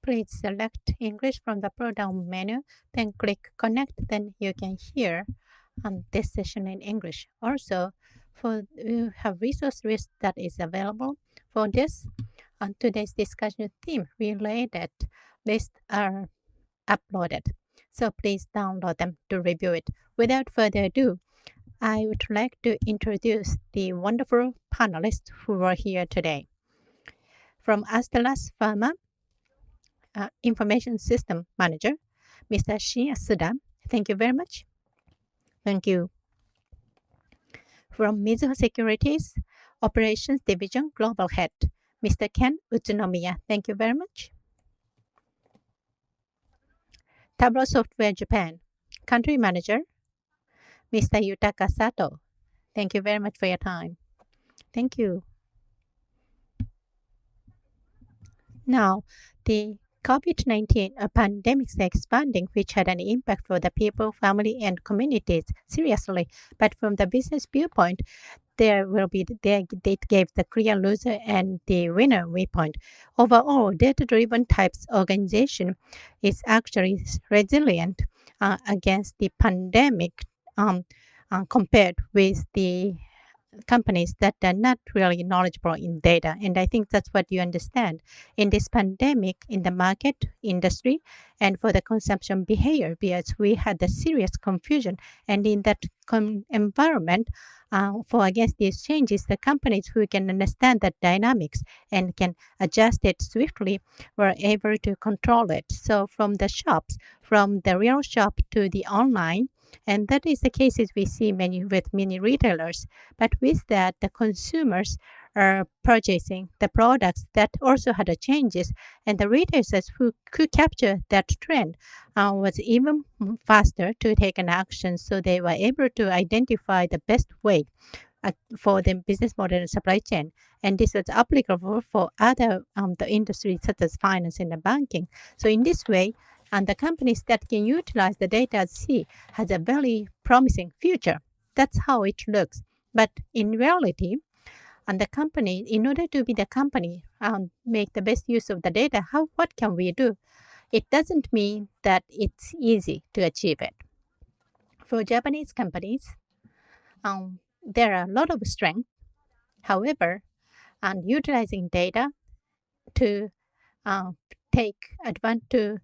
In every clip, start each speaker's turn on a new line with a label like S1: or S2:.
S1: please select English from the pull-down menu, then click Connect, then you can hear this session in English. Also, you have resource list that is available for this. On today's discussion theme related lists are uploaded. So please download them to review it. Without further ado, I would like to introduce the wonderful panelists who are here today. From Astellas Pharma, Information System Manager, Mr. Shinya Suda. Thank you very much. Thank you. From Mizuho Securities, Operations Division Global Head, Mr. Ken Utsunomiya. Thank you very much. Tableau Software Japan, Country Manager, Mr. Yutaka Sato. Thank you very much for your time. Thank you. Now, the COVID-19 pandemic is expanding, which had an impact for the people, family, and communities seriously. But from the business viewpoint, it gave the clear loser and the winner viewpoint. Overall, data-driven types organization is actually resilient against the pandemic compared with the companies that are not really knowledgeable in data. And I think that's what you understand. In this pandemic, in the market, industry, and for the consumption behavior, because we had a serious confusion. And in that environment, for against these changes, the companies who can understand the dynamics and can adjust it swiftly were able to control it. So from the shops, from the real shop to the online, and that is the cases we see with many retailers. But with that, the consumers are purchasing the products that also had changes. And the retailers who could capture that trend was even faster to take an action. So they were able to identify the best way for the business model and supply chain. And this was applicable for other the industries such as finance and the banking. So in this way, and the companies that can utilize the data at sea has a very promising future. That's how it looks. But in reality, and the company, in order to be the company, make the best use of the data, what can we do? It doesn't mean that it's easy to achieve it. For Japanese companies, there are a lot of strength. However, and utilizing data to take advantage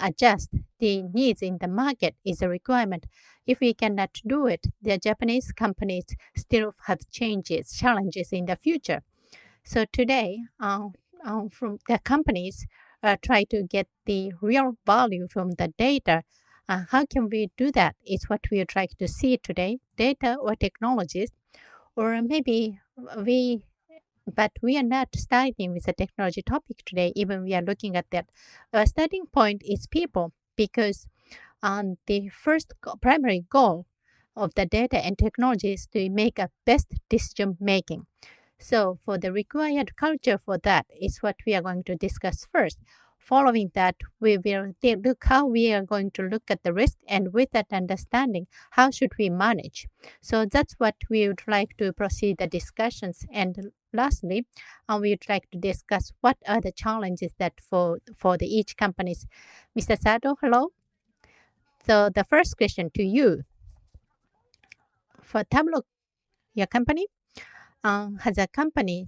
S1: adjust the needs in the market is a requirement. If we cannot do it, the Japanese companies still have challenges in the future. So today, from the companies try to get the real value from the data. How can we do that? Is what we would like to see today, data or technologies, or maybe but we are not starting with a technology topic today, even we are looking at that. Our starting point is people, because the first primary goal of the data and technology is to make a best decision making. So for the required culture for that is what we are going to discuss first. Following that, we will look how we are going to look at the risk, and with that understanding, how should we manage? So that's what we would like to proceed the discussions. And lastly, we would like to discuss what are the challenges that for each companies. Mr. Sato, hello. So the first question to you. For Tableau, your company has a company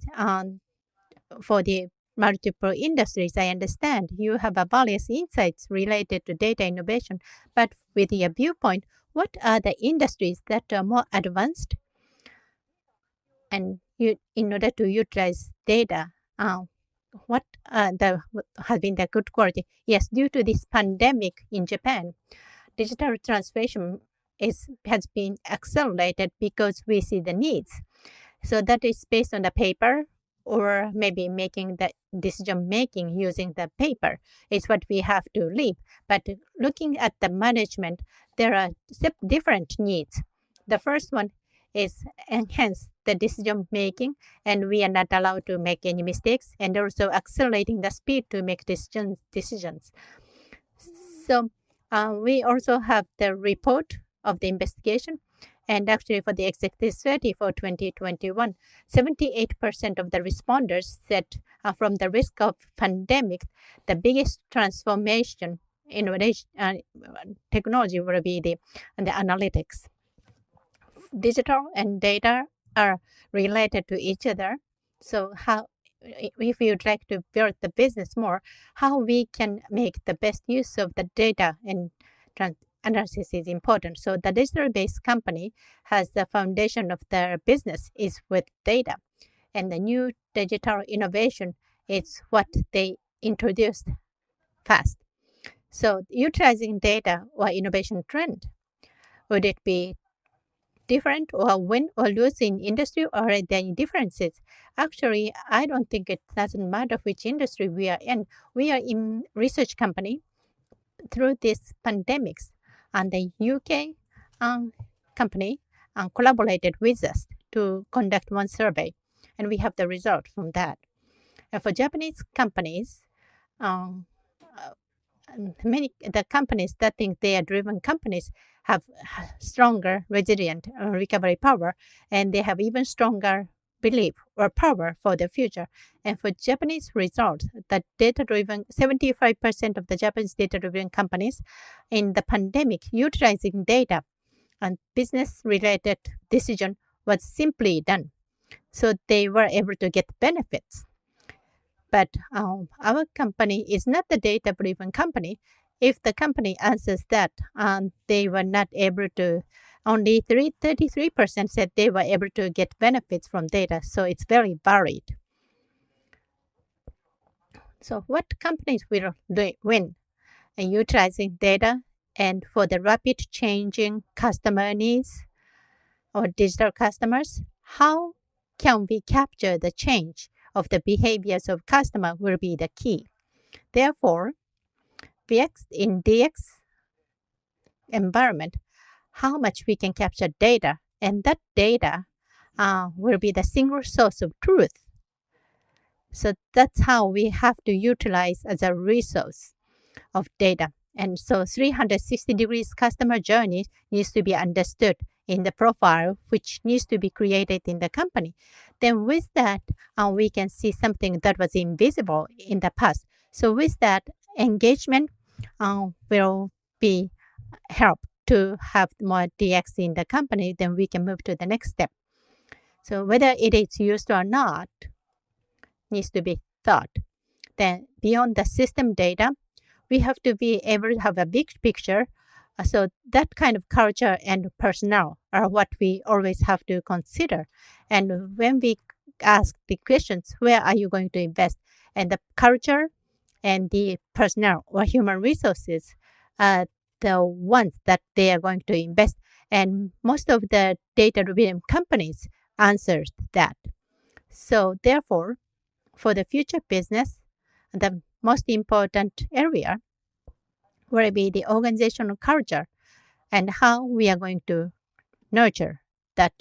S1: for the multiple industries. I understand you have various insights related to data innovation, but with your viewpoint, what are the industries that are more advanced? And in order to utilize data, what have been the good quality? Yes, due to this pandemic in Japan, digital transformation has been accelerated because we see the needs. So that is based on the paper, or maybe making the decision making using the paper is what we have to leave. But looking at the management, there are different needs. The first one is enhance the decision making, and we are not allowed to make any mistakes, and also accelerating the speed to make decisions. So we also have the report of the investigation, And actually, for the executive study for 2021, 78% of the responders said from the risk of pandemic, the biggest transformation innovation technology will be the analytics. Digital and data are related to each other. So how, if you'd like to build the business more, how we can make the best use of the data and analysis is important. So the digital-based company has the foundation of their business is with data, and the new digital innovation is what they introduced fast. So utilizing data or innovation trend, would it be different or win or lose in industry, or are there any differences? Actually, I don't think it doesn't matter which industry we are in. We are in research company through this pandemics, and the UK company collaborated with us to conduct one survey, and we have the result from that. And for Japanese companies, many the companies that think they are driven companies have stronger resilient recovery power, and they have even stronger belief or power for the future. And for Japanese results, the data-driven 75% of the Japanese data-driven companies in the pandemic utilizing data and business-related decision was simply done. So they were able to get benefits. But our company is not the data-driven company. If the company answers that they were not able to, only 33% said they were able to get benefits from data. So it's very varied. So what companies will win in utilizing data and for the rapid changing customer needs or digital customers? How can we capture the change of the behaviors of customer will be the key. Therefore, in DX environment, how much we can capture data, and that data will be the single source of truth. So that's how we have to utilize as a resource of data. And so 360 degrees customer journey needs to be understood in the profile, which needs to be created in the company. Then with that, we can see something that was invisible in the past. So with that, engagement will be help to have more DX in the company, then we can move to the next step. So whether it is used or not needs to be thought. Then beyond the system data, we have to be able to have a big picture. So that kind of culture and personnel are what we always have to consider. And when we ask the questions, where are you going to invest? And the culture and the personnel or human resources are the ones that they are going to invest. And most of the data-driven companies answers that. So therefore, for the future business, the most important area will be the organizational culture, and how we are going to nurture that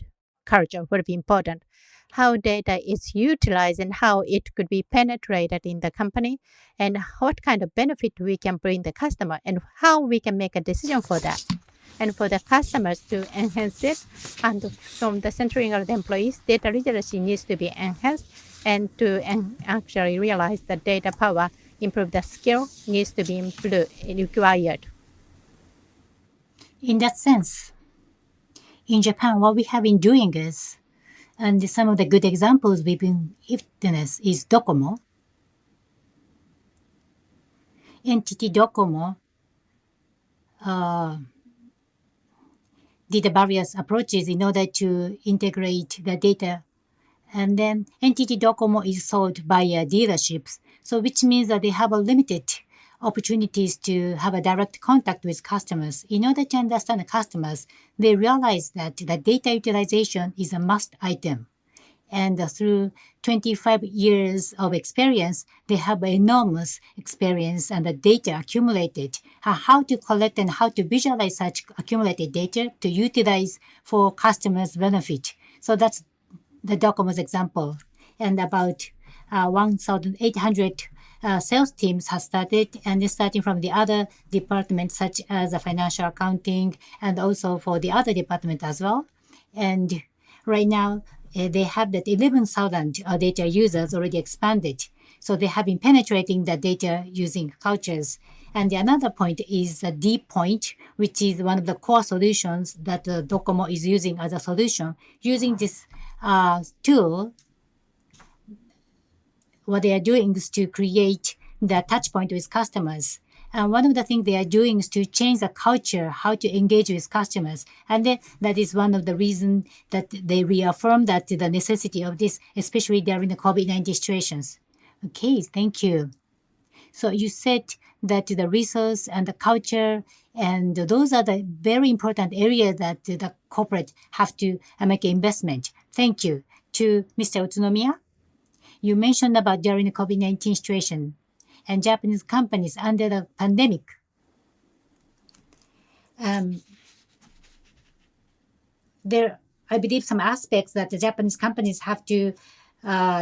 S1: culture will be important. How data is utilized and how it could be penetrated in the company, and what kind of benefit we can bring the customer, and how we can make a decision for that. And for the customers to enhance it, and from the centering of the employees, data literacy needs to be enhanced, and to actually realize the data power, improve the skill needs to be required.
S2: In that sense, in Japan, what we have been doing is, and some of the good examples we've been witness is Docomo. Entity Docomo did the various approaches in order to integrate the data. And then Entity Docomo is sold by dealerships, so which means that they have a limited opportunities to have a direct contact with customers. In order to understand the customers, they realize that the data utilization is a must item. And through 25 years of experience, they have enormous experience and the data accumulated, how to collect and how to visualize such accumulated data to utilize for customers' benefit. So that's the Docomo's example. And about 1,800 sales teams have started, and starting from the other departments such as the financial accounting and also for the other department as well. And right now, they have that 11,000 data users already expanded. So they have been penetrating the data using cultures. And the another point is the deep point, which is one of the core solutions that Docomo is using as a solution. Using this tool, what they are doing is to create the touch point with customers. And one of the things they are doing is to change the culture, how to engage with customers. And then that is one of the reasons that they reaffirm that the necessity of this, especially during the COVID-19 situations. Okay, thank you. So you said that the resource and the culture, and those are the very important areas that the corporate have to make investment. Thank you. To Mr. Utsunomiya, you mentioned about during the COVID-19 situation and Japanese companies under the pandemic. There, I believe, some aspects that the Japanese companies have to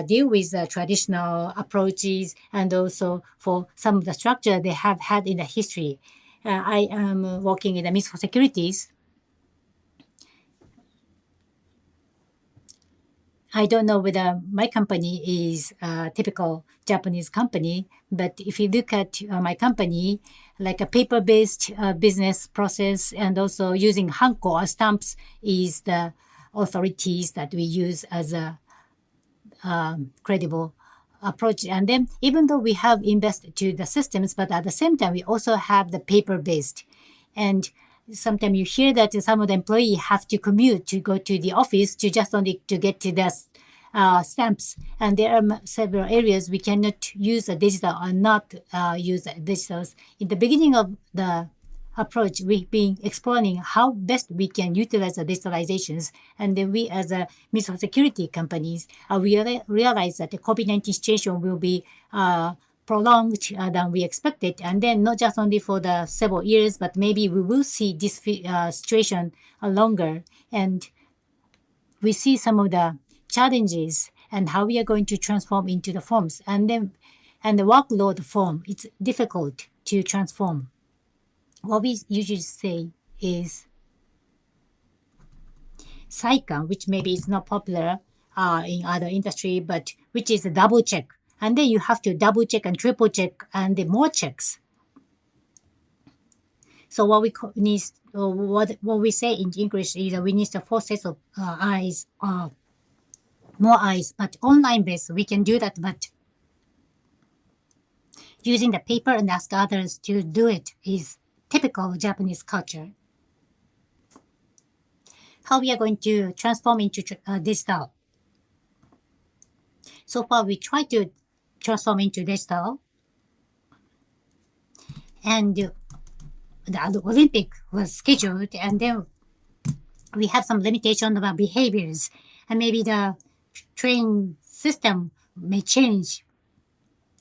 S2: deal with traditional approaches, and also for some of the structure they have had in the history. I am working in the Mizuho Securities. I don't know whether my company is a typical Japanese company, but if you look at my company, like a paper-based business process and also using hanko or stamps is the authorities that we use as a credible approach. And then even though we have invested to the systems, but at the same time, we also have the paper-based. And sometimes you hear that some of the employees have to commute to go to the office to just only to get to the stamps. And there are several areas we cannot use the digital or not use the digitals. In the beginning of the approach, we've been exploring how best we can utilize the digitalizations. And then we as a Mizuho Security companies, we realize that the COVID-19 situation will be prolonged than we expected. And then not just only for the several years, but maybe we will see this situation longer. And we see some of the challenges and how we are going to transform into the forms. And the workload form, it's difficult to transform. What we usually say is Saikan, which maybe is not popular in other industry, but which is a double check. And then you have to double check and triple check and the more checks. So what we say in English is that we need the 4 sets of eyes, more eyes. But online based, we can do that. But using the paper and ask others to do it is typical Japanese culture. How we are going to transform into digital. So far, we try to transform into digital. And the Olympic was scheduled, and then we have some limitation about behaviors. And maybe the train system may change,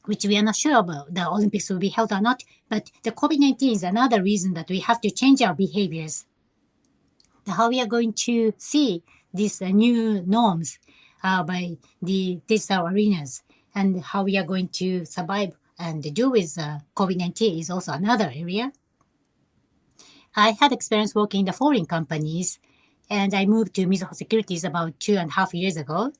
S2: which we are not sure about the Olympics will be held or not. But the COVID-19 is another reason that we have to change our behaviors. How we are going to see these new norms by the digital arenas, and how we are going to survive and deal with COVID-19 is also another area. I had experience working in the foreign companies, and I moved to Mizuho Securities about 2.5 years ago.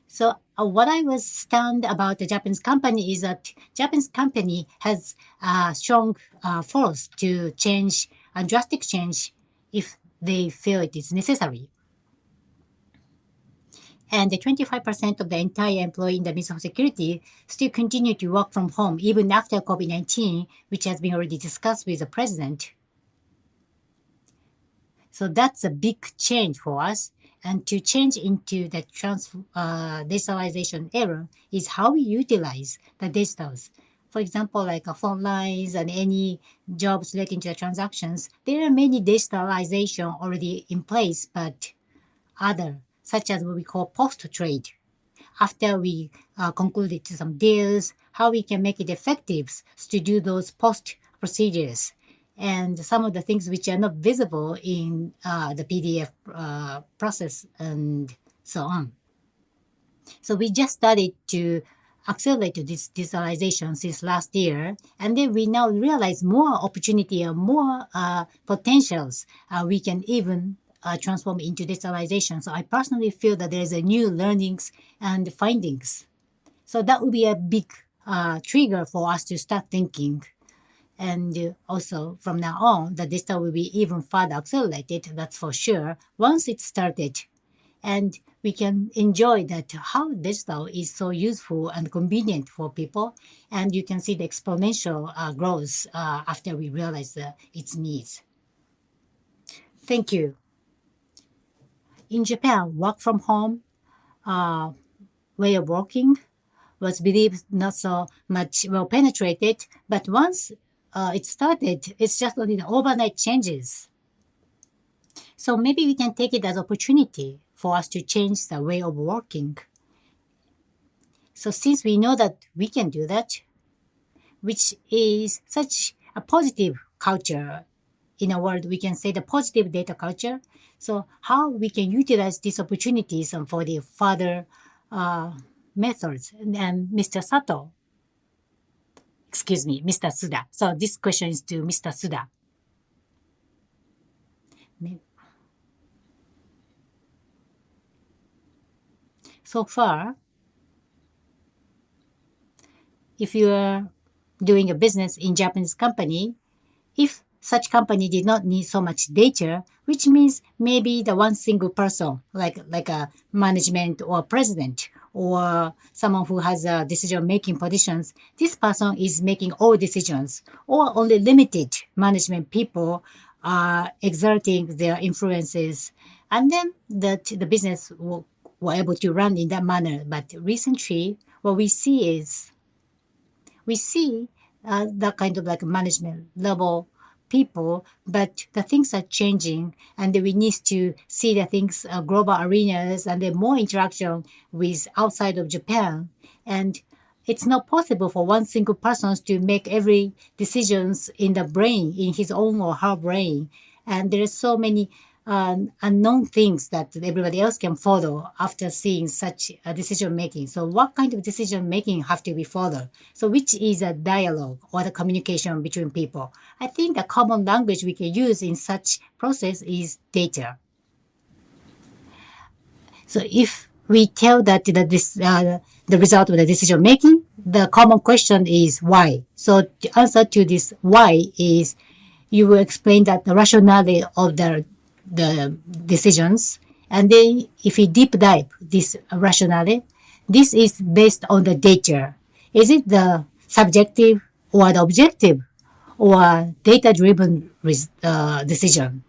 S2: So what I was stunned about the Japanese company is that Japanese company has a strong force to change, a drastic change if they feel it is necessary. And the 25% of the entire employee in the Mizuho Security still continue to work from home even after COVID-19, which has been already discussed with the president. So that's a big change for us. And to change into the digitalization era is how we utilize the digitals. For example, like phone lines and any jobs relating to the transactions, there are many digitalization already in place, but other, such as what we call post-trade. After we concluded some deals, how we can make it effective to do those post procedures. And some of the things which are not visible in the PDF process and so on. So we just started to accelerate this digitalization since last year, and then we now realize more opportunity and more potentials we can even transform into digitalization. So I personally feel that there is a new learnings and findings. So that would be a big trigger for us to start thinking. And also from now on, the digital will be even further accelerated, that's for sure, once it started. And we can enjoy that how digital is so useful and convenient for people. And you can see the exponential growth after we realize its needs. Thank you. In Japan, work from home way of working was believed not so much well penetrated, but once it started, it's just only the overnight changes. So maybe we can take it as opportunity for us to change the way of working. So since we know that we can do that, which is such a positive culture in a world, we can say the positive data culture. So how we can utilize these opportunities for the further methods. And Mr. Sato, excuse me, Mr. Suda. So this question is to Mr. Suda. So far, if you are doing a business in Japanese company, if such company did not need so much data, which means maybe the one single person, like a management or president or someone who has a decision-making positions, this person is making all decisions, or only limited management people are exerting their influences, and then the business were able to run in that manner. But recently, what we see is that kind of like management level people, but the things are changing and we need to see the things, global arenas, and then more interaction with outside of Japan. And it's not possible for one single person to make every decisions in the brain, in his own or her brain. And there are so many unknown things that everybody else can follow after seeing such a decision making. So what kind of decision making have to be followed? So which is a dialogue or the communication between people? I think the common language we can use in such process is data. So if we tell that the result of the decision making, the common question is why. So the answer to this why is you will explain that the rationale of the decisions. And then if you deep dive this rationale, this is based on the data. Is it the subjective or the objective or data-driven decision?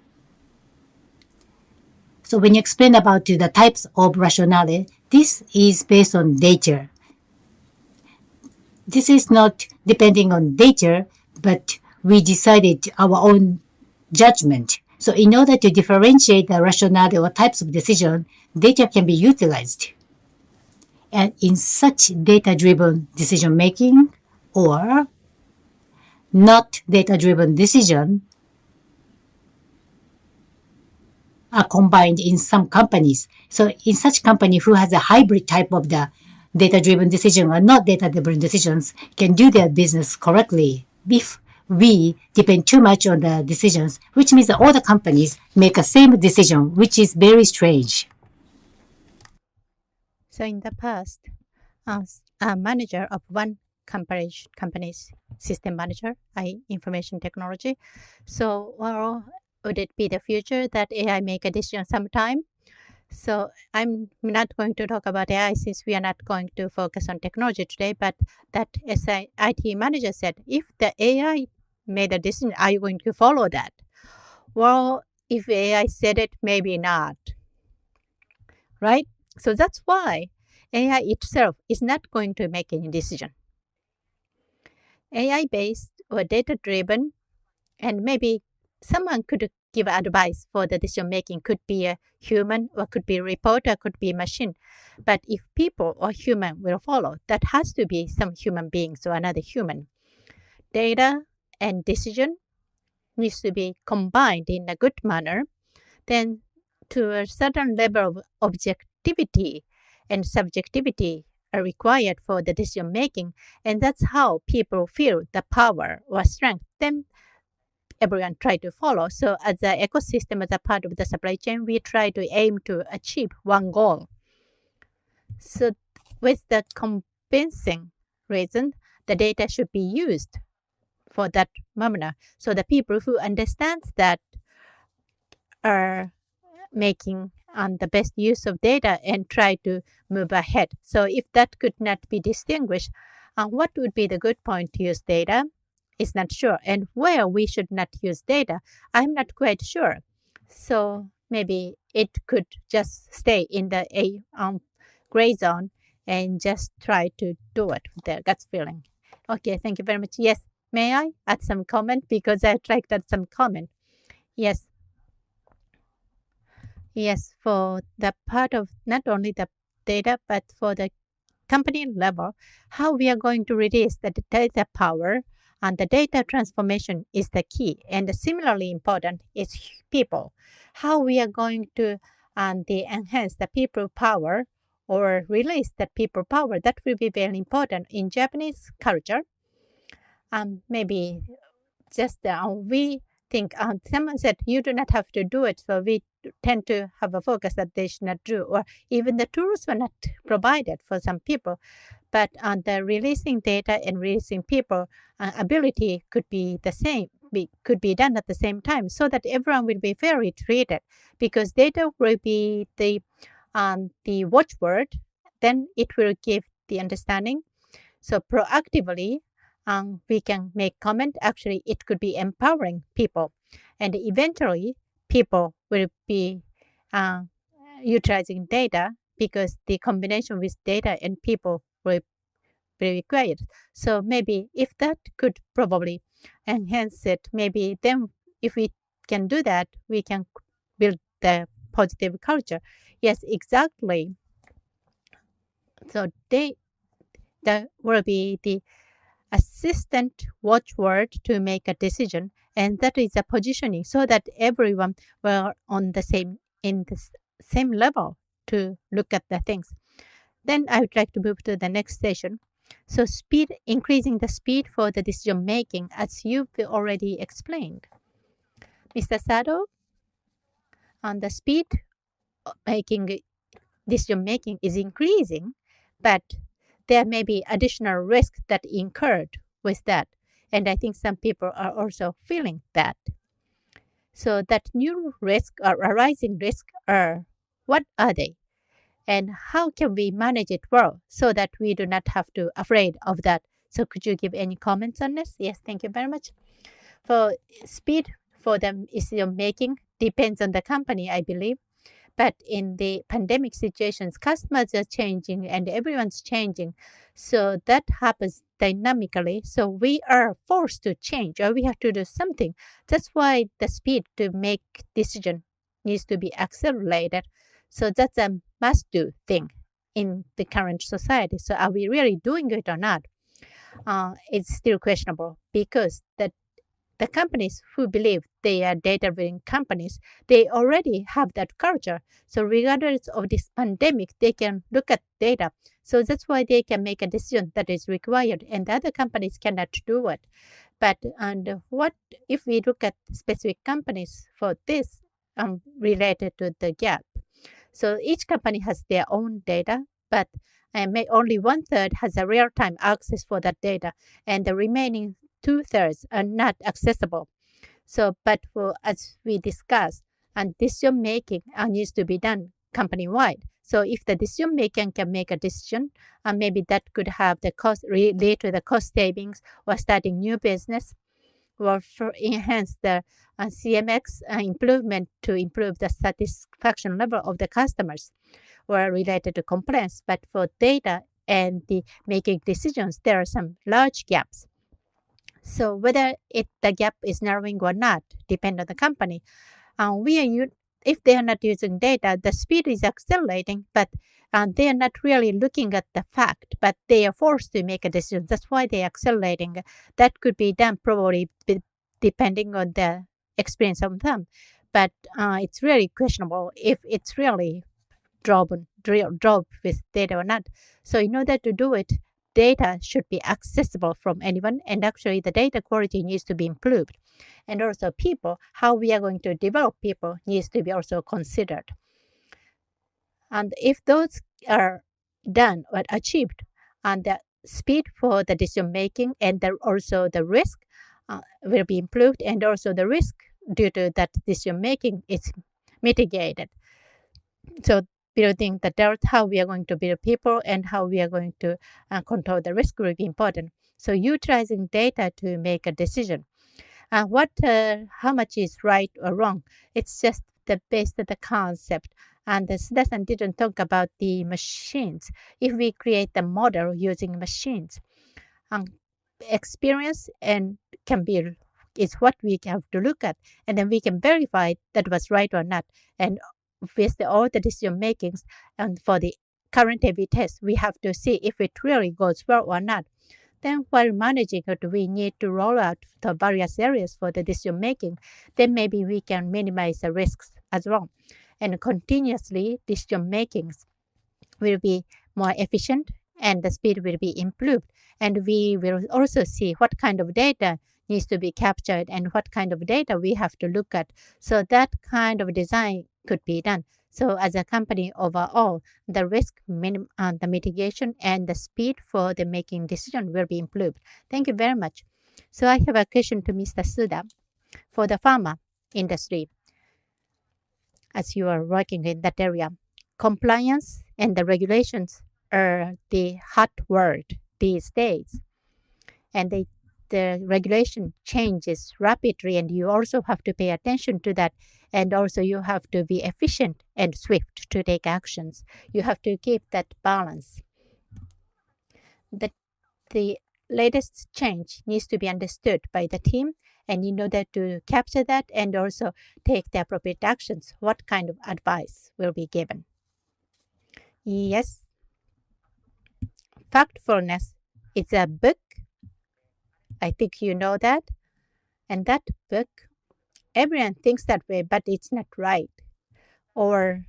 S2: So when you explain about the types of rationale, this is based on data. This is not depending on data, but we decided our own judgment. So in order to differentiate the rationale or types of decision, data can be utilized. And in such data-driven decision-making or not data-driven decision are combined in some companies. So in such company who has a hybrid type of the data-driven decision or not data-driven decisions can do their business correctly. If we depend too much on the decisions, which means that all the companies make the same decision, which is very strange.
S1: So in the past, as a manager of one company's system manager, information technology. So, well, would it be the future that AI make a decision sometime? So I'm not going to talk about AI since we are not going to focus on technology today, but that IT manager said, if the AI made a decision, are you going to follow that? Well, if AI said it, maybe not. Right? So that's why AI itself is not going to make any decision. AI based or data driven, and maybe someone could give advice for the decision making, could be a human or could be a reporter, could be a machine. But if people or human will follow, that has to be some human beings or another human. Data and decision needs to be combined in a good manner. Then to a certain level of objectivity and subjectivity are required for the decision making. And that's how people feel the power or strength. Then everyone try to follow. So as an ecosystem, as a part of the supply chain, we try to aim to achieve one goal. So with the convincing reason, the data should be used for that manner. So the people who understand that are making the best use of data and try to move ahead. So if that could not be distinguished, what would be the good point to use data? Is not sure. And where we should not use data, I'm not quite sure. So maybe it could just stay in the gray zone and just try to do it with their gut feeling. Okay, thank you very much. Yes, may I add some comment because I'd like to add some comment. Yes. Yes, for the part of not only the data, but for the company level, how we are going to release the data power and the data transformation is the key. And similarly important is people. How we are going to enhance the people power or release the people power, that will be very important in Japanese culture. Maybe just we think someone said you do not have to do it, so we tend to have a focus that they should not do, or even the tools were not provided for some people. But the releasing data and releasing people ability could be the same, could be done at the same time, so that everyone will be fairly treated. Because data will be the watchword, then it will give the understanding. So proactively, we can make comment. Actually, it could be empowering people, and eventually, people will be utilizing data because the combination with data and people will be required. So maybe if that could probably enhance it, maybe then if we can do that, we can build the positive culture. Yes, exactly. So that will be the assistant watchword to make a decision, and that is a positioning so that everyone will on the same in the same level to look at the things. Then I would like to move to the next session. So speed, increasing the speed for the decision making, as you've already explained. Mr. Sado, on the speed making decision making is increasing, but there may be additional risk that incurred with that. And I think some people are also feeling that. So that new risk or arising risk what are they? And how can we manage it well so that we do not have to afraid of that? So could you give any comments on this? Yes, thank you very much. For speed for the decision making depends on the company, I believe. But in the pandemic situations, customers are changing and everyone's changing. So that happens dynamically. So we are forced to change or we have to do something. That's why the speed to make decision needs to be accelerated. So that's a must-do thing in the current society. So are we really doing it or not? It's still questionable because the companies who believe they are data-driven companies, they already have that culture. So regardless of this pandemic, they can look at data. So that's why they can make a decision that is required, and the other companies cannot do it. But and what if we look at specific companies for this related to the gap? So each company has their own data, but only 1/3 has a real-time access for that data, and the remaining 2/3 are not accessible. So, but as we discussed, and decision making needs to be done company-wide. So if the decision maker can make a decision, maybe that could have the cost relate to the cost savings or starting new business, or for enhance the CMX improvement to improve the satisfaction level of the customers, or related to compliance. But for data and the making decisions, there are some large gaps. So whether the gap is narrowing or not depend on the company. If they are not using data, the speed is accelerating, but they are not really looking at the fact, but they are forced to make a decision. That's why they are accelerating. That could be done probably depending on the experience of them. But it's really questionable if it's really drove with data or not. So in order to do it, data should be accessible from anyone, and actually the data quality needs to be improved. And also people, how we are going to develop people needs to be also considered. And if those are done or achieved, and the speed for the decision making and also the risk will be improved, and also the risk due to that decision making is mitigated. So building the dirt, how we are going to build people and how we are going to control the risk will be important. So utilizing data to make a decision. How much is right or wrong? It's just based on the concept. And this lesson didn't talk about the machines. If we create the model using machines, experience and can be is what we have to look at, and then we can verify that was right or not. And with all the decision makings, and for the current A/B test, we have to see if it really goes well or not. Then while managing it, we need to roll out the various areas for the decision making. Then maybe we can minimize the risks as well. And continuously decision makings will be more efficient and the speed will be improved. And we will also see what kind of data needs to be captured and what kind of data we have to look at. So that kind of design could be done. So as a company overall, the risk the mitigation and the speed for the making decision will be improved. Thank you very much. So I have a question to Mr. Suda. For the pharma industry, as you are working in that area, compliance and the regulations are the hot word these days. And the regulation changes rapidly, and you also have to pay attention to that. And also you have to be efficient and swift to take actions. You have to keep that balance. The latest change needs to be understood by the team, and in order to capture that and also take the appropriate actions, what kind of advice will be given? Yes. Factfulness is a book. I think you know that. And that book, everyone thinks that way, but it's not right. Or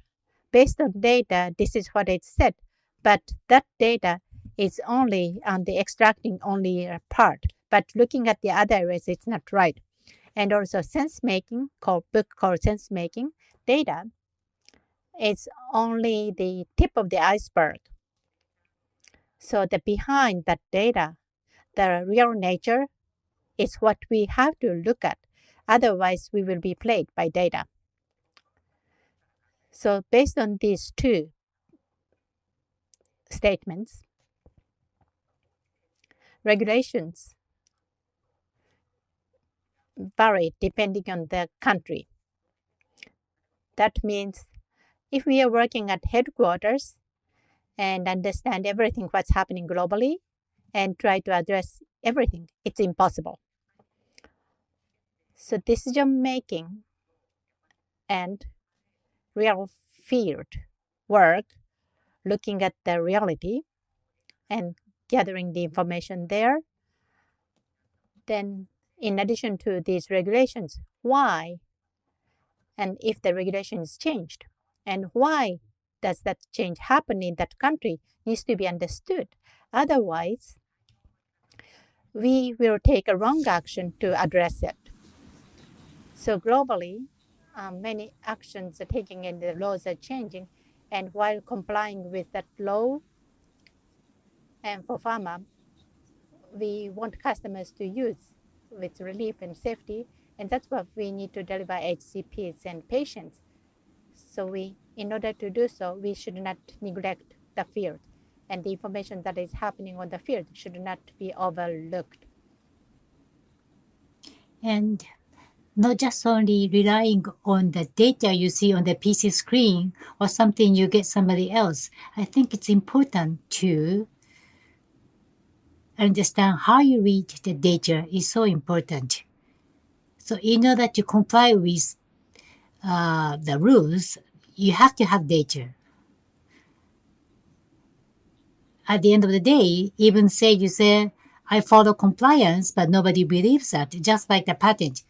S1: based on data, this is what it said. But that data is only on the extracting only a part. But looking at the other areas, it's not right. And also sense making, book called Sense Making, data is only the tip of the iceberg. So the behind that data, the real nature is what we have to look at. Otherwise, we will be played by data. So based on these two statements, regulations vary depending on the country. That means if we are working at headquarters and understand everything what's happening globally and try to address everything, it's impossible. So decision making and real field work, looking at the reality and gathering the information there. Then in addition to these regulations, why? And if the regulation is changed, and why does that change happen in that country needs to be understood. Otherwise, we will take a wrong action to address it. So globally, many actions are taken and the laws are changing. And while complying with that law, and for pharma, we want customers to use with relief and safety. And that's what we need to deliver HCPs and patients. So in order to do so, we should not neglect the field. And the information that is happening on the field should not be overlooked.
S2: And not just only relying on the data you see on the PC screen or something you get somebody else. I think it's important to understand how you read the data is so important. So in order to comply with the rules, you have to have data. At the end of the day, even say you say, I follow compliance, but nobody believes that, just like the patent.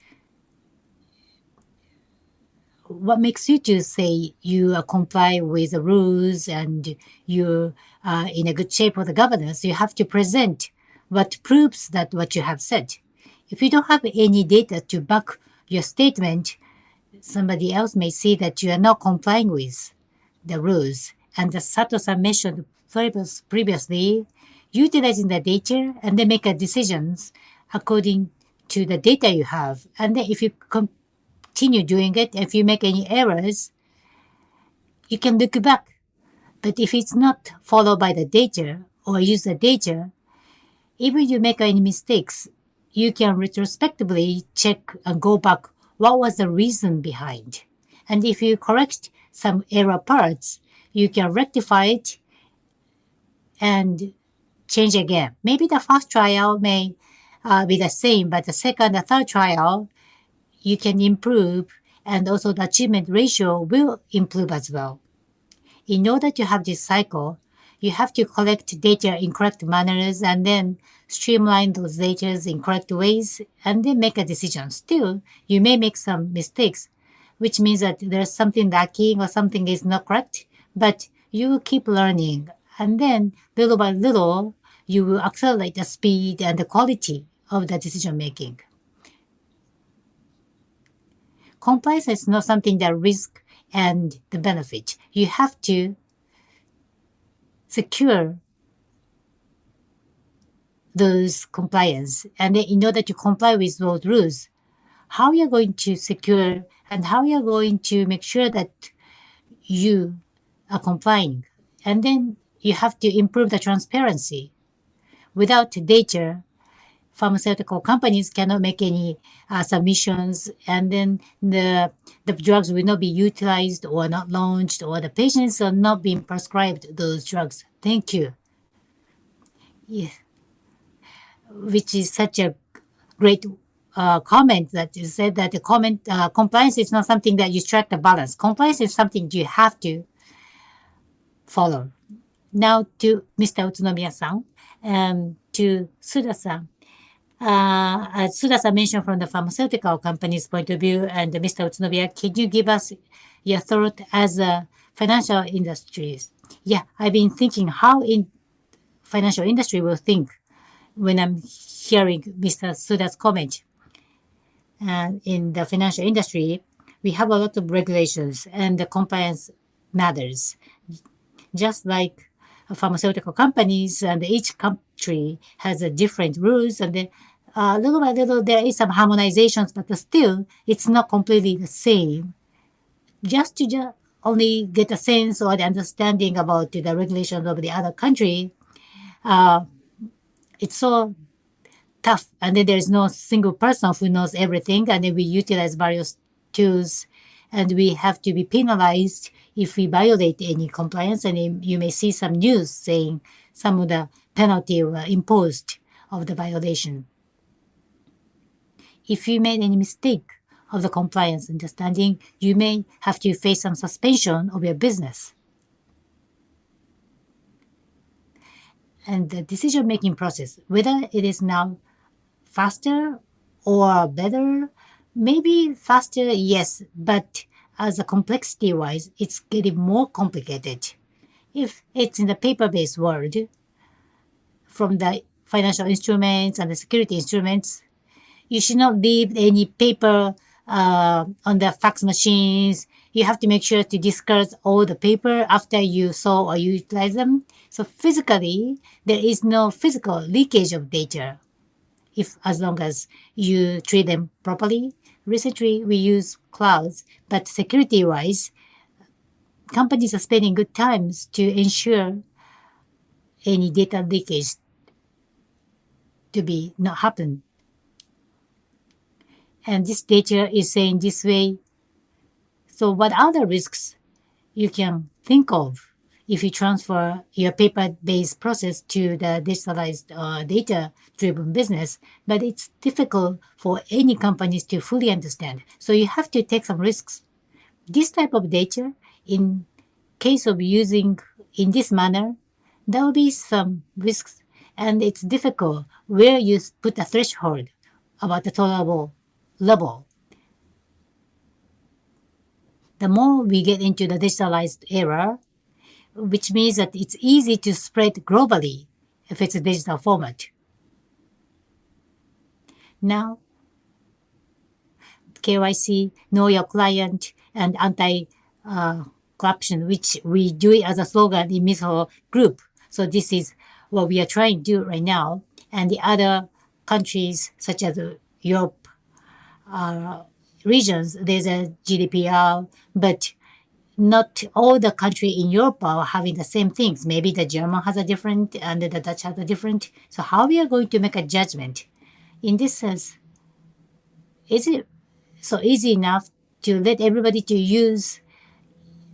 S2: what makes you to say you comply with the rules and you are in a good shape for the governance? You have to present what proves that what you have said. If you don't have any data to back your statement, somebody else may see that you are not complying with the rules. And as Sato-san mentioned previously, utilizing the data and then make decisions according to the data you have. And then if you continue doing it, if you make any errors, you can look back. But if it's not followed by the data or use the data, even if you make any mistakes, you can retrospectively check and go back what was the reason behind. And if you correct some error parts, you can rectify it and change again. Maybe the first trial may be the same, but the second and third trial, you can improve, and also the achievement ratio will improve as well. In order to have this cycle, you have to collect data in correct manners and then streamline those data in correct ways and then make a decision. Still, you may make some mistakes, which means that there's something lacking or something is not correct, but you will keep learning. And then little by little, you will accelerate the speed and the quality of the decision making. Compliance is not something that risk and the benefit. You have to secure those compliance. And then in order to comply with those rules, how you're going to secure and how you're going to make sure that you are complying. And then you have to improve the transparency. Without data, pharmaceutical companies cannot make any submissions, and then the drugs will not be utilized or not launched, or the patients are not being prescribed those drugs. Thank you. Yeah. Which is such a great comment that you said that the compliance is not something that you strike the balance. Compliance is something you have to follow. Now to Mr. Utsunomiya-san and to Suda-san. As Suda-san mentioned from the pharmaceutical company's point of view, and Mr. Utsunomiya, can you give us your thought as a financial industries? Yeah, I've been thinking how in financial industry will think when I'm hearing Mr. Suda's comment. And in the financial industry, we have a lot of regulations and the compliance matters. Just like pharmaceutical companies, and each country has a different rules, and then little by little there is some harmonizations, but still it's not completely the same. Just to only get a sense or the understanding about the regulations of the other country, it's so tough, and then there's no single person who knows everything, and then we utilize various tools, and we have to be penalized if we violate any compliance, and you may see some news saying some of the penalty were imposed of the violation. If you made any mistake of the compliance understanding, you may have to face some suspension of your business. And the decision-making process, whether it is now faster or better, maybe faster, yes, but as a complexity-wise, it's getting more complicated. If it's in the paper-based world, from the financial instruments and the security instruments, you should not leave any paper on the fax machines. You have to make sure to discard all the paper after you saw or utilize them. So physically, there is no physical leakage of data, as long as you treat them properly. Recently, we use clouds, but security-wise, companies are spending good times to ensure any data leakage to be not happen. And this data is saying this way. So what are the risks you can think of if you transfer your paper-based process to the digitalized data-driven business? But it's difficult for any companies to fully understand. So you have to take some risks. This type of data, in case of using in this manner, there will be some risks, and it's difficult where you put a threshold about the tolerable level. the more we get into the digitalized era, which means that it's easy to spread globally if it's a digital format. Now, KYC, know your client, and anti-corruption, which we do it as a slogan in Mizuho Group. So this is what we are trying to do right now. And the other countries, such as Europe regions, there's a GDPR, but not all the countries in Europe are having the same things. Maybe the German has a different, and the Dutch has a different. So how we are going to make a judgment? In this sense, is it so easy enough to let everybody to use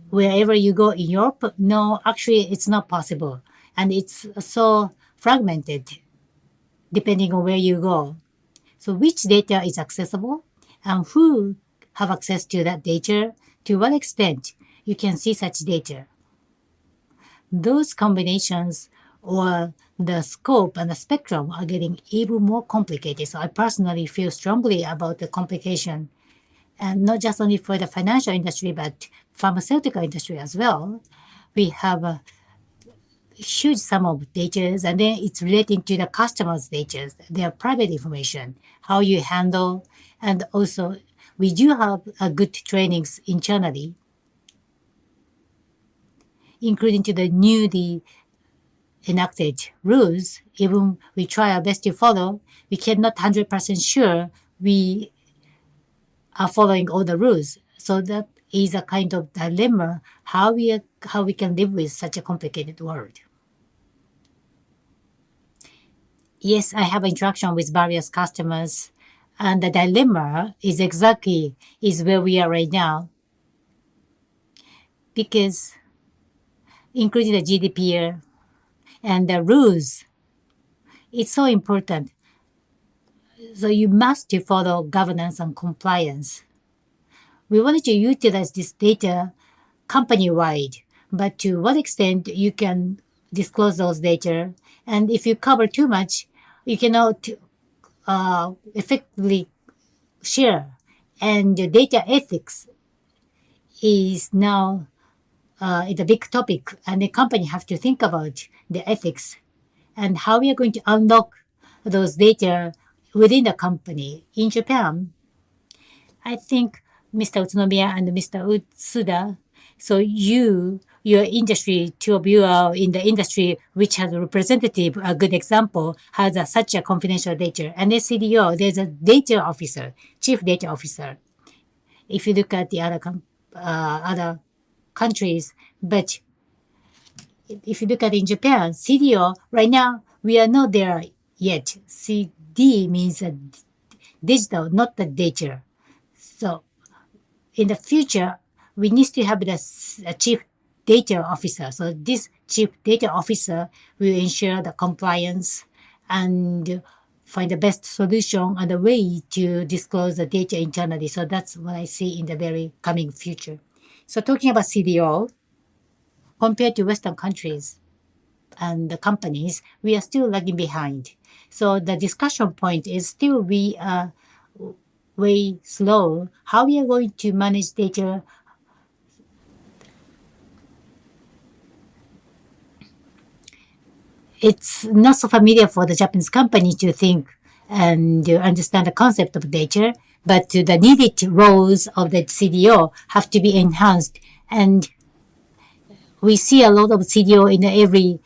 S2: wherever you go in Europe? No, actually, it's not possible. And it's so fragmented depending on where you go. So which data is accessible and who have access to that data? To what extent you can see such data? Those combinations or the scope and the spectrum are getting even more complicated. So I personally feel strongly about the complication, and not just only for the financial industry, but pharmaceutical industry as well. We have a huge sum of data, and then it's relating to the customer's data, their private information, how you handle, and also we do have a good trainings internally, including to the newly enacted rules. Even we try our best to follow, we cannot 100% sure we are following all the rules. So that is a kind of dilemma, how we can live with such a complicated world. Yes, I have interaction with various customers, and the dilemma is exactly where we are right now, because including the GDPR and the rules, it's so important. So you must follow governance and compliance. We wanted to utilize this data company-wide, but to what extent you can disclose those data, and if you cover too much, you cannot effectively share. And the data ethics is now a big topic, and the company have to think about the ethics and how we are going to unlock those data within the company. In Japan, I think Mr. Utsunomiya and Mr. Utsuda, so your industry, two of you are in the industry which has a representative, a good example, has such a confidential data. And the CDO, there's a data officer, chief data officer. If you look at the other countries, but if you look at in Japan, CDO, right now, we are not there yet. CD means digital, not the data. So in the future, we need to have a chief data officer. So this chief data officer will ensure the compliance and find the best solution and a way to disclose the data internally. So that's what I see in the very coming future. So talking about CDO, compared to Western countries and the companies, we are still lagging behind. So the discussion point is still we are way slow. How we are going to manage data? It's not so familiar for the Japanese company to think and understand the concept of data, but the needed roles of the CDO have to be enhanced. And we see a lot of CDO in every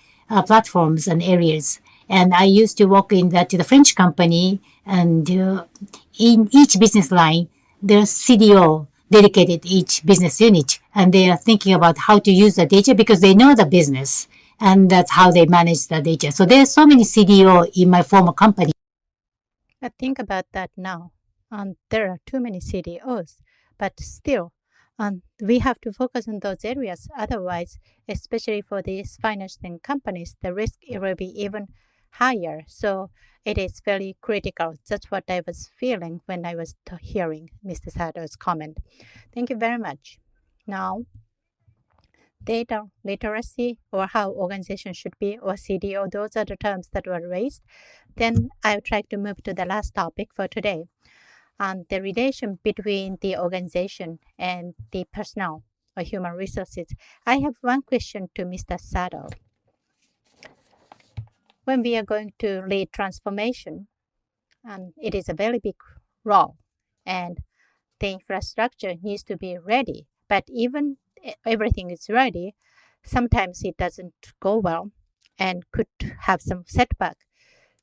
S2: platforms and areas. And I used to work in the French company, and in each business line, there's CDO dedicated each business unit, and they are thinking about how to use the data because they know the business, and that's how they manage the data. So there's so many CDO in my former company.
S1: I think about that now. There are too many CDOs, but still, we have to focus on those areas. Otherwise, especially for these financing companies, the risk will be even higher. So it is very critical. That's what I was feeling when I was hearing Mr. Sato's comment. Thank you very much. Now, data literacy or how organizations should be or CDO, those are the terms that were raised. Then I'll try to move to the last topic for today. the relation between the organization and the personnel or human resources. I have one question to Mr. Sato. When we are going to lead transformation, it is a very big role, and the infrastructure needs to be ready. But even everything is ready, sometimes it doesn't go well and could have some setback.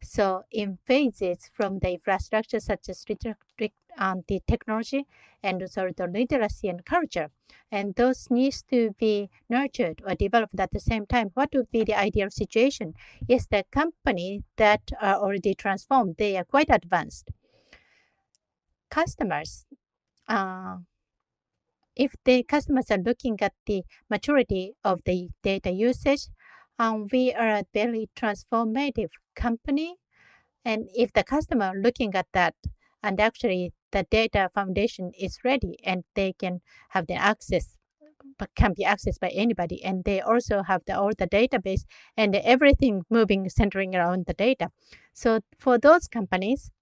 S1: So in phases from the infrastructure such as the technology and also the literacy and culture, and those needs to be nurtured or developed at the same time. What would be the ideal situation? Yes, the company that are already transformed, they are quite advanced. Customers, if the customers are looking at the maturity of the data usage, we are a very transformative company. And if the customer looking at that, and actually the data foundation is ready and they can have the access, but can be accessed by anybody, and they also have all the database and everything moving centering around the data. So for those companies,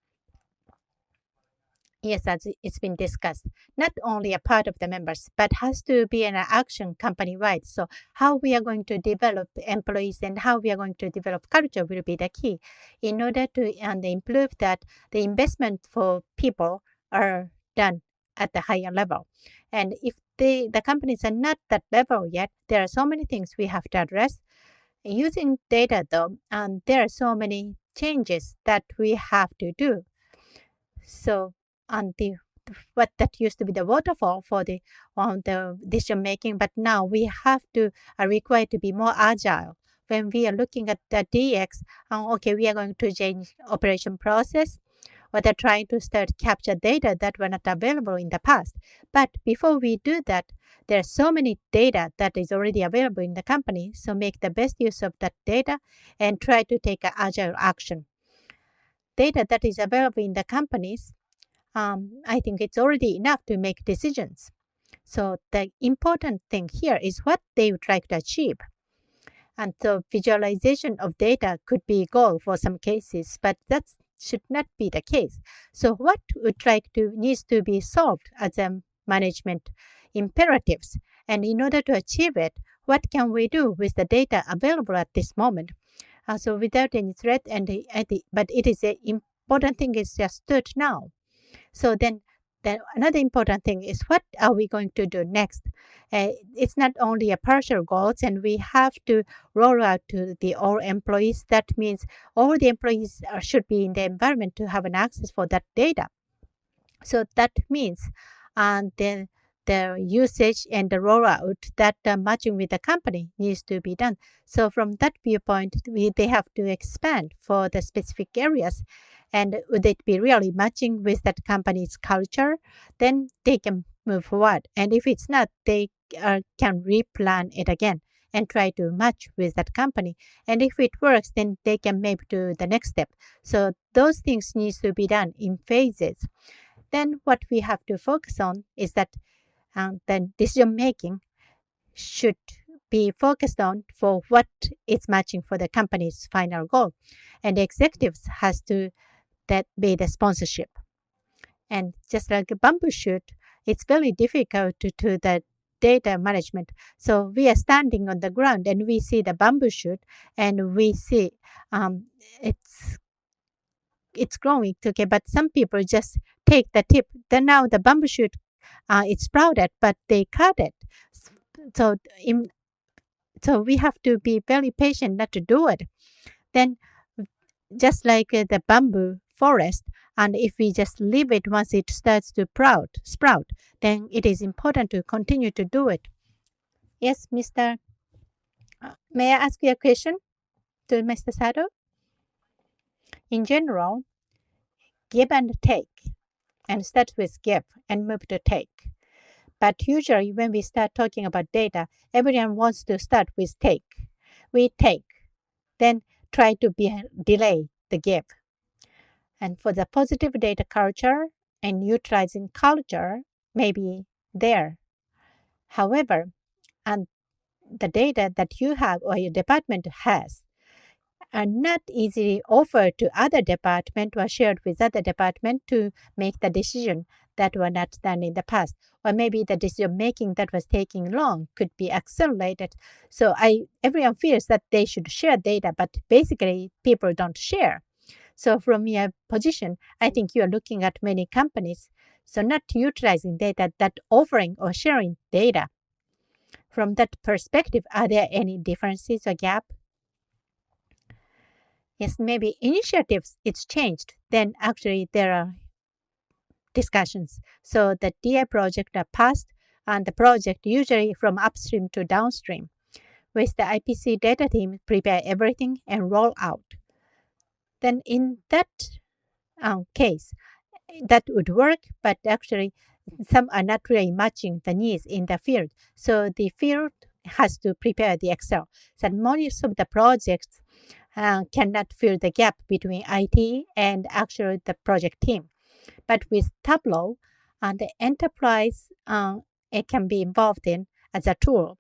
S1: yes, as it's been discussed, not only a part of the members, but has to be an action company-wide. So how we are going to develop employees and how we are going to develop culture will be the key in order to improve that the investment for people are done at the higher level. And if the companies are not that level yet, there are so many things we have to address. Using data though, there are so many changes that we have to do. So on what that used to be the waterfall for the decision making, but now we have to are required to be more agile. When we are looking at the DX, okay, we are going to change operation process, or they're trying to start capture data that were not available in the past. But before we do that, there are so many data that is already available in the company. So make the best use of that data and try to take an agile action. Data that is available in the companies, I think it's already enough to make decisions. So the important thing here is what they would like to achieve. And so visualization of data could be a goal for some cases, but that should not be the case. So what would like to needs to be solved as a management imperatives. And in order to achieve it, what can we do with the data available at this moment? So without any threat, but it is a important thing is just stood now. So then another important thing is what are we going to do next? It's not only a partial goals, and we have to roll out to the all employees. That means all the employees should be in the environment to have an access for that data. So that means then the usage and the rollout that matching with the company needs to be done. So from that viewpoint, they have to expand for the specific areas. And would it be really matching with that company's culture? Then they can move forward. And if it's not, they can replan it again and try to match with that company. And if it works, then they can move to the next step. So those things needs to be done in phases. Then what we have to focus on is that the decision making should be focused on for what is matching for the company's final goal. And the executives has to that be the sponsorship. And just like a bamboo shoot, it's very difficult to do the data management. So we are standing on the ground and we see the bamboo shoot and we see it's growing. Okay, but some people just take the tip. Then now the bamboo shoot it's sprouted, but they cut it. So so we have to be very patient not to do it. Then just like the bamboo forest, and if we just leave it once it starts to sprout, then it is important to continue to do it. Yes, Mr. May I ask you a question to Mr. Sato? In general, give and take, and start with give and move to take. But usually when we start talking about data, everyone wants to start with take. We take, then try to delay the give. And for the positive data culture and utilizing culture, maybe there. However, and the data that you have or your department has, are not easily offered to other departments or shared with other departments to make the decision that were not done in the past. Or maybe the decision making that was taking long could be accelerated. So everyone feels that they should share data, but basically people don't share. So from your position, I think you are looking at many companies, so not utilizing data, that offering or sharing data. From that perspective, are there any differences or gap? Yes, maybe initiatives, it's changed. Then actually there are discussions. So the DI project are passed and the project usually from upstream to downstream. With the IPC data team, prepare everything and roll out. Then in that case, that would work, but actually some are not really matching the needs in the field. So the field has to prepare the Excel. So most of the projects cannot fill the gap between IT and actually the project team. But with Tableau, the enterprise it can be involved in as a tool.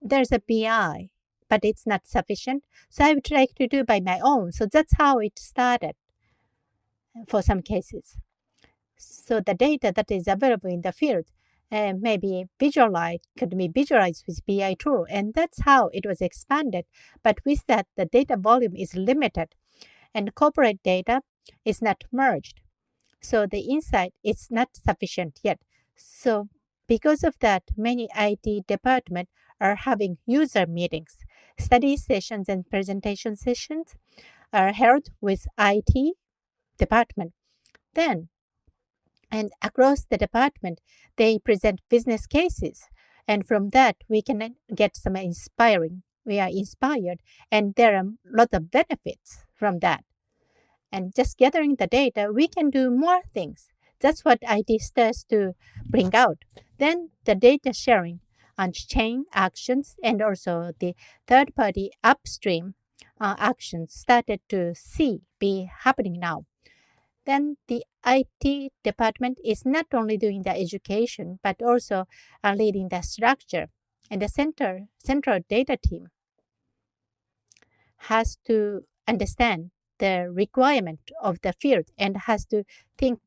S1: There's a BI, but it's not sufficient. So I would like to do by my own. So that's how it started for some cases. So the data that is available in the field could be visualized with BI tool, and that's how it was expanded. But with that, the data volume is limited, and corporate data is not merged. So the insight is not sufficient yet. So because of that, many IT departments are having user meetings. Study sessions and presentation sessions are held with IT department. Then, and across the department, they present business cases. And from that, we can get some inspiring. We are inspired, and there are a lot of benefits from that. And just gathering the data, we can do more things. That's what IT starts to bring out. Then the data sharing and chain actions and also the third-party upstream actions started to be happening now. Then the IT department is not only doing the education, but also leading the structure. And the central data team has to understand the requirement of the field and has to think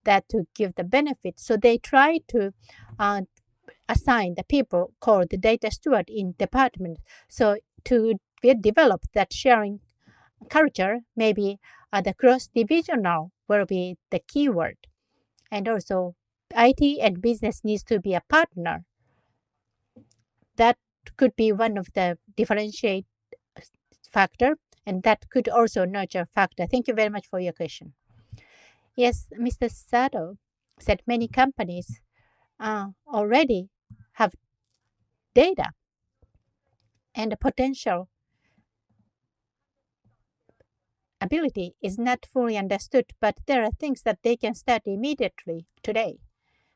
S1: that to give the benefit. So they try to assign the people called the data steward in department. So to develop that sharing culture, maybe the cross-divisional will be the keyword. And also IT and business needs to be a partner. That could be one of the differentiate factor, and that could also nurture factor. Thank you very much for your question. Yes, Mr. Sato said many companies already have data and the potential ability is not fully understood, but there are things that they can start immediately today.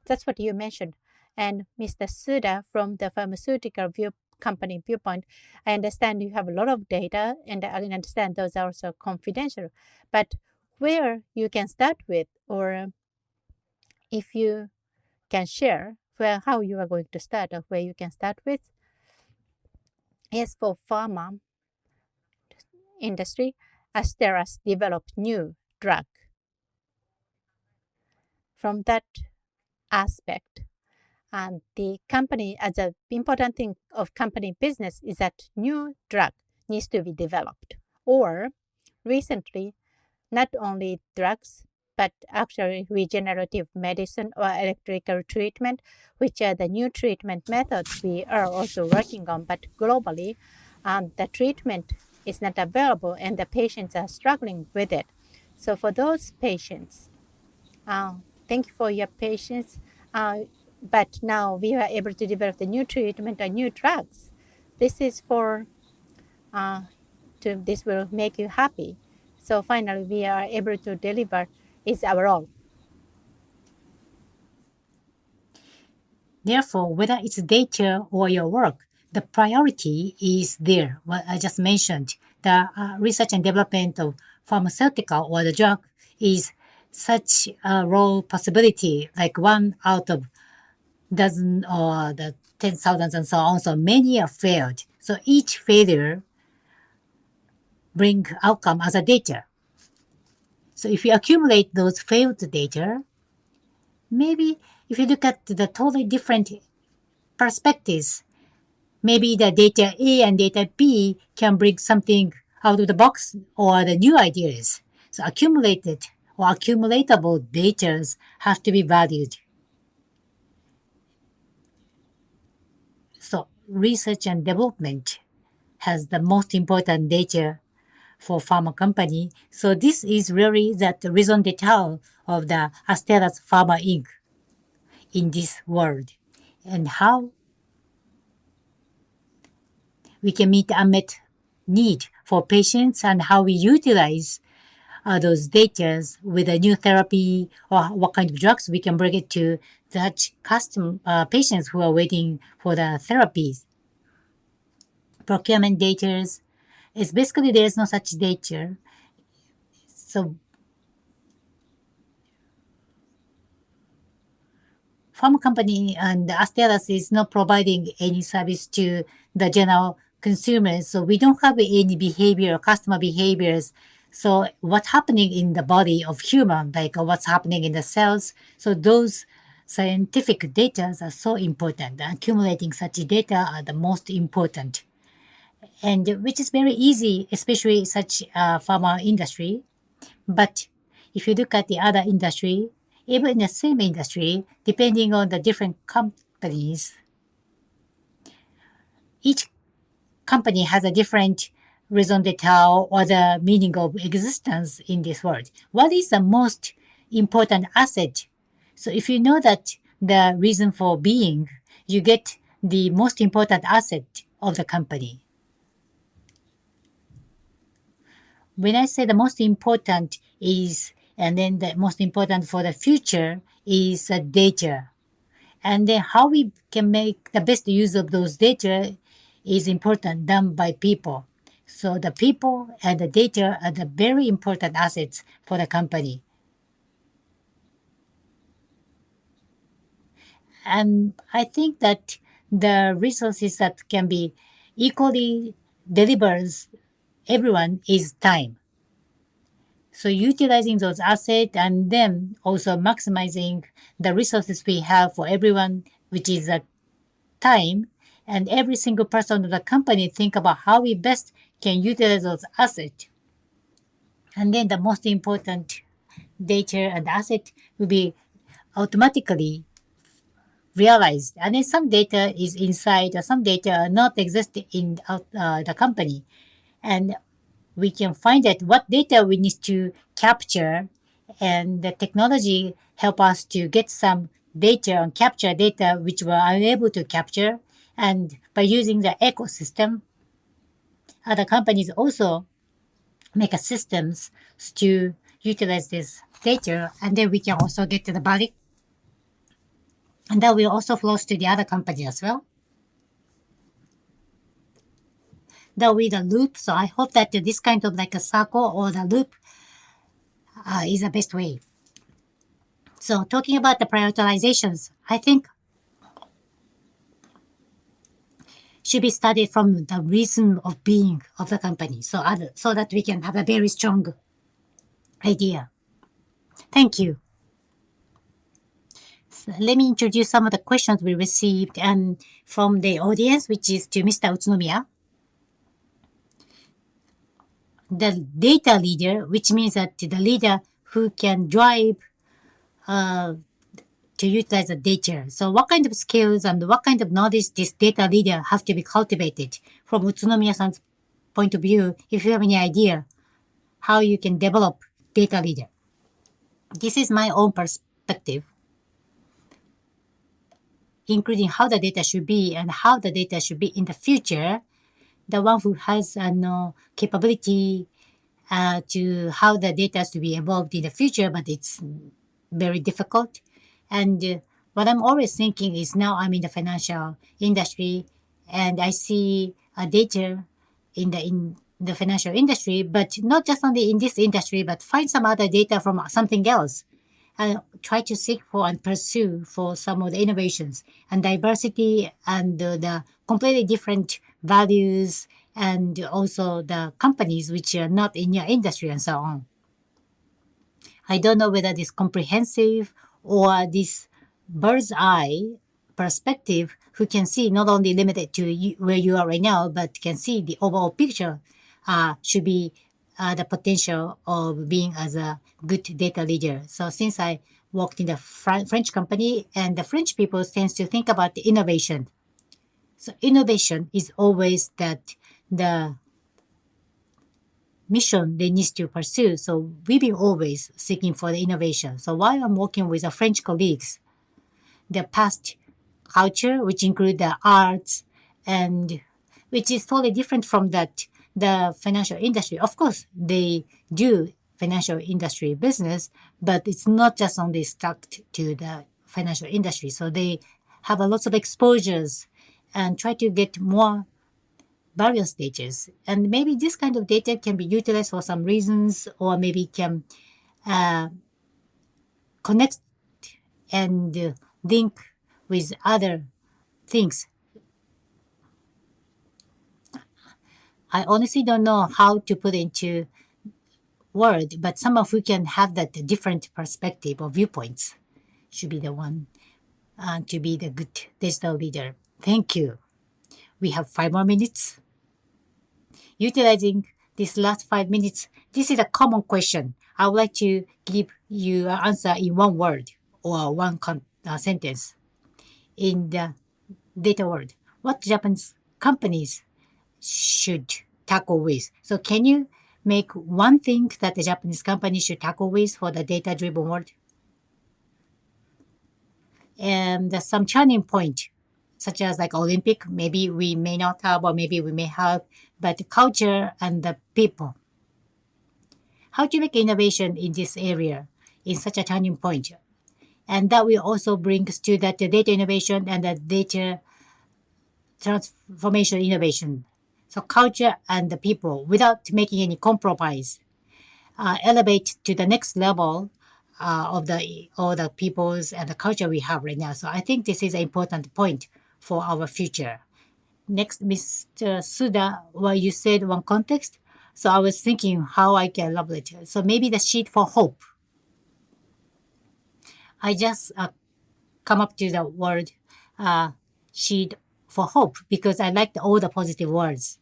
S1: That's what you mentioned. And Mr. Suda, from the pharmaceutical company viewpoint, I understand you have a lot of data, and I understand those are also confidential. But where you can start with, or if you can share how you are going to start, or where you can start with. Yes, for pharma industry, Asteras developed new drug. From that aspect, and the company, as an important thing of company business, is that new drug needs to be developed. Or recently, not only drugs, but actually regenerative medicine or electrical treatment, which are the new treatment methods we are also working on. But globally, the treatment is not available and the patients are struggling with it. So for those patients, thank you for your patience. But now we are able to develop the new treatment or new drugs. This is this will make you happy. So finally, we are able to deliver is our role.
S2: Therefore, whether it's data or your work, the priority is there. What I just mentioned, the research and development of pharmaceutical or the drug is such a low possibility, like 1 out of dozen or the 10,000 and so on. So many are failed. So each failure bring outcome as a data. So if you accumulate those failed data, maybe if you look at the totally different perspectives, maybe the data A and data B can bring something out of the box or the new ideas. So accumulated or accumulatable data have to be valued. So research and development has the most important data for pharma company. So this is really that raison d'etre of the Astellas Pharma Inc. in this world, and how we can meet the unmet need for patients and how we utilize those data with a new therapy or what kind of drugs we can bring it to such patients who are waiting for the therapies. Procurement data is basically there is no such data. So pharma company and Astellas is not providing any service to the general consumers. So we don't have any behavior, customer behaviors. So what's happening in the body of human, like what's happening in the cells. So those scientific data are so important. Accumulating such data are the most important. And which is very easy, especially such pharma industry. But if you look at the other industry, even in the same industry, depending on the different companies, each company has a different raison d'etre or the meaning of existence in this world. What is the most important asset? So if you know that the reason for being, you get the most important asset of the company. When I say the most important is, and then the most important for the future is data. And then how we can make the best use of those data is important, done by people. So the people and the data are the very important assets for the company. And I think that the resources that can be equally delivers everyone is time. So utilizing those assets and then also maximizing the resources we have for everyone, which is time, and every single person of the company think about how we best can utilize those assets. And then the most important data and asset will be automatically realized. And then some data is inside or some data not exist in the company. And we can find out what data we need to capture, and the technology help us to get some data and capture data which we're unable to capture. And by using the ecosystem, other companies also make a systems to utilize this data, and then we can also get to the value. And that will also flow to the other company as well. That will be the loop. So I hope that this kind of like a circle or the loop is the best way. So talking about the prioritizations, I think should be studied from the reason of being of the company. So that we can have a very strong idea. Thank you. So let me introduce some of the questions we received and from the audience, which is to Mr. Utsunomiya. The data leader, which means that the leader who can drive to utilize the data. So what kind of skills and what kind of knowledge this data leader have to be cultivated? From Utsunomiya-san's point of view, if you have any idea how you can develop data leader. This is my own perspective, including how the data should be and how the data should be in the future. The one who has capability to how the data to be evolved in the future, but it's very difficult. And what I'm always thinking is now I'm in the financial industry and I see data in the financial industry, but not just only in this industry, but find some other data from something else and try to seek for and pursue for some of the innovations and diversity and the completely different values and also the companies which are not in your industry and so on. I don't know whether this comprehensive or this bird's eye perspective who can see not only limited to where you are right now, but can see the overall picture should be the potential of being as a good data leader. So since I worked in the French company, and the French people tends to think about the innovation. So innovation is always that the mission they need to pursue. So we've been always seeking for the innovation. So while I'm working with the French colleagues, the past culture, which include the arts and which is totally different from that, the financial industry. Of course, they do financial industry business, but it's not just only stuck to the financial industry. So they have a lot of exposures and try to get more various stages. And maybe this kind of data can be utilized for some reasons, or maybe can connect and link with other things. I honestly don't know how to put into word, but someone who can have that different perspective or viewpoints should be the one to be the good digital leader. Thank you. We have 5 more minutes. Utilizing these last 5 minutes, this is a common question. I would like to give you an answer in one word or one sentence. In the data world, what Japanese companies should tackle with? So can you make one thing that the Japanese company should tackle with for the data-driven world? And some turning point, such as like Olympic, maybe we may not have, or maybe we may have, but the culture and the people. How to make innovation in this area in such a turning point? And that will also bring us to that the data innovation and the data transformation innovation. So culture and the people, without making any compromise, elevate to the next level of all the peoples and the culture we have right now. So I think this is an important point for our future. Next, Mr. Suda, well, you said one context. So I was thinking how I can elaborate. So maybe the sheet for hope. I just come up to the word sheet for hope because I like all the positive words.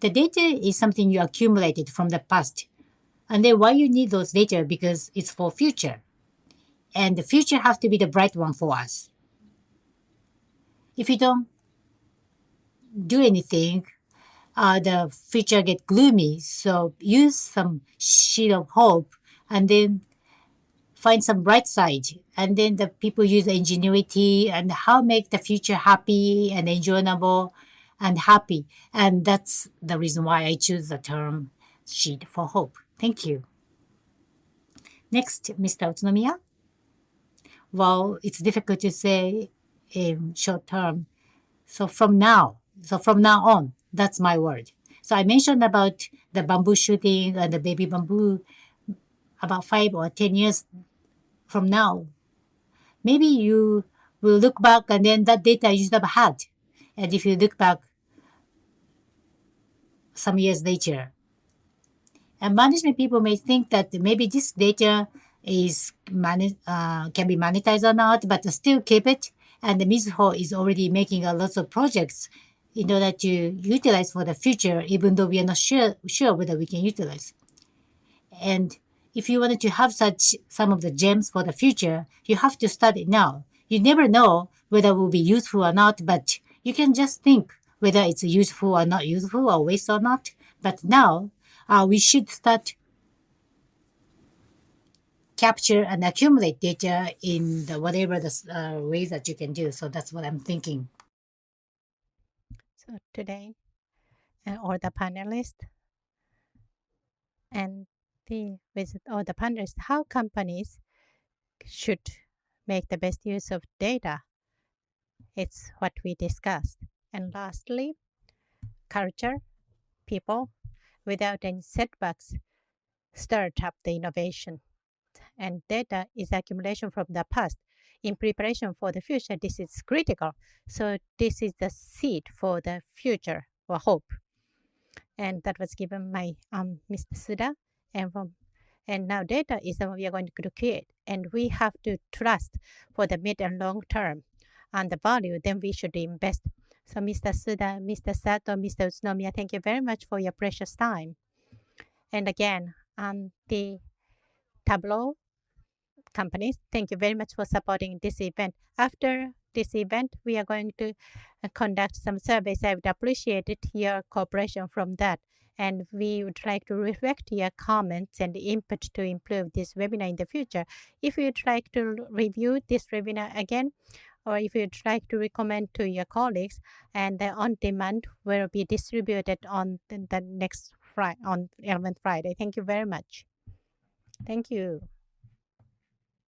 S2: The data is something you accumulated from the past. And then why you need those data? Because it's for future. And the future has to be the bright one for us. If you don't do anything, the future get gloomy. So use some sheet of hope and then find some bright side. And then the people use ingenuity and how make the future happy and enjoyable and happy. And that's the reason why I choose the term sheet for hope. Thank you. Next, Mr. Utsunomiya. Well, it's difficult to say in short term. So from now on, that's my word. So I mentioned about the bamboo shooting and the baby bamboo about 5 or 10 years from now. Maybe you will look back and then that data you should have had. And if you look back some years later, and management people may think that maybe this data is can be monetized or not, but still keep it. And the Mizuho is already making a lot of projects in order to utilize for the future, even though we are not sure whether we can utilize. And if you wanted to have such some of the gems for the future, you have to start it now. You never know whether it will be useful or not, but you can just think whether it's useful or not useful or waste or not. But now we should start capture and accumulate data in the whatever the ways that you can do. So that's what I'm thinking.
S1: So today, all the panelists and with all the panelists, how companies should make the best use of data. It's what we discussed. And lastly, culture, people, without any setbacks, start up the innovation. And data is accumulation from the past. In preparation for the future, this is critical. So this is the seed for the future or hope. And that was given by Mr. Suda. And now data is what we are going to create. And we have to trust for the mid and long term and the value, then we should invest. So Mr. Suda, Mr. Sato, Mr. Utsunomiya, thank you very much for your precious time. And again, the Tableau companies, thank you very much for supporting this event. After this event, we are going to conduct some surveys. I would appreciate your cooperation from that. And we would like to reflect your comments and input to improve this webinar in the future. If you'd like to review this webinar again, or if you'd like to recommend to your colleagues, and the on-demand will be distributed on the next Friday, on 11th Friday. Thank you very much. Thank you.